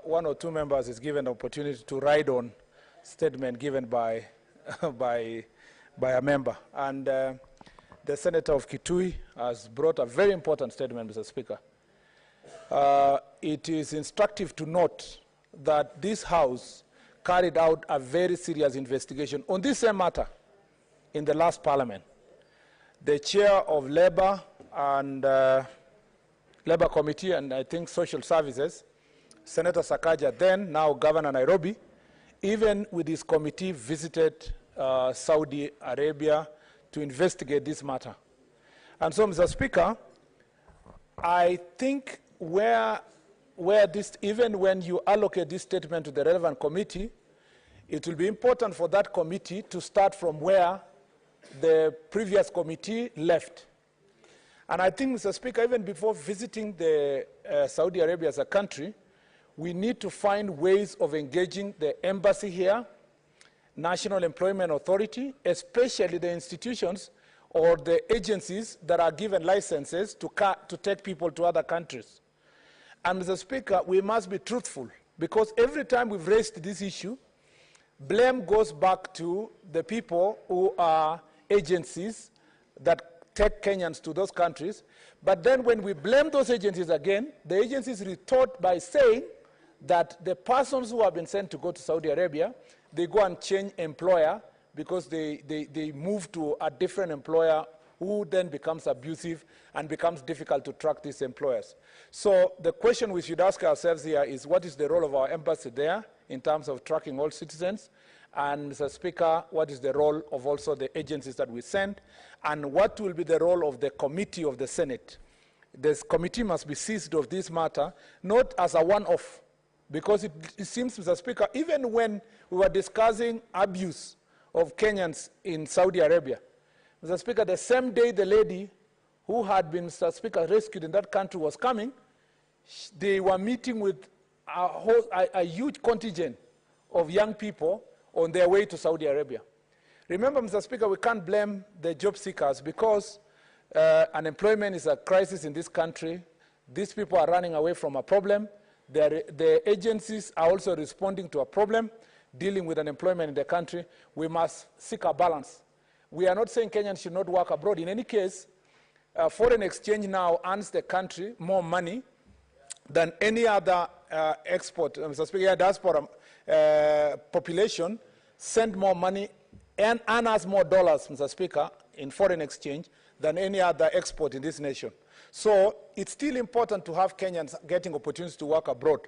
one or two members is given the opportunity to ride on statement given by, by a member. And the Senator of Kitui has brought a very important statement, Mr. Speaker. It is instructive to note that this House carried out a very serious investigation on this same matter in the last Parliament. The Chair of Labour and Labour Committee and I think Social Services, Senator Sakaja, then now Governor Nairobi, even with his committee visited Saudi Arabia to investigate this matter. And so, Mr. Speaker, I think where this, even when you allocate this statement to the relevant committee, it will be important for that committee to start from where the previous committee left. And I think, Mr. Speaker, even before visiting the Saudi Arabia as a country, we need to find ways of engaging the embassy here, National Employment Authority, especially the institutions or the agencies that are given licenses to take people to other countries. And, Mr. Speaker, we must be truthful, because every time we've raised this issue, blame goes back to the people who are agencies that take Kenyans to those countries. But then when we blame those agencies again, the agencies retort by saying that the persons who have been sent to go to Saudi Arabia, they go and change employer because they move to a different employer who then becomes abusive and becomes difficult to track these employers. So the question we should ask ourselves here is, what is the role of our embassy there in terms of tracking all citizens? And, Mr. Speaker, what is the role of also the agencies that we send? And what will be the role of the committee of the Senate? This committee must be seized of this matter, not as a one-off, because it seems, Mr. Speaker, even when we were discussing abuse of Kenyans in Saudi Arabia, Mr. Speaker, the same day the lady who had been, Mr. Speaker, rescued in that country was coming, they were meeting with a huge contingent of young people on their way to Saudi Arabia. Remember, Mr. Speaker, we can't blame the job seekers because unemployment is a crisis in this country. These people are running away from a problem. The agencies are also responding to a problem, dealing with unemployment in the country. We must seek a balance. We are not saying Kenyans should not work abroad. In any case, foreign exchange now earns the country more money than any other export. Mr. Speaker, diaspora population send more money and earn us more dollars, Mr. Speaker, in foreign exchange than any other export in this nation. So it's still important to have Kenyans getting opportunities to work abroad.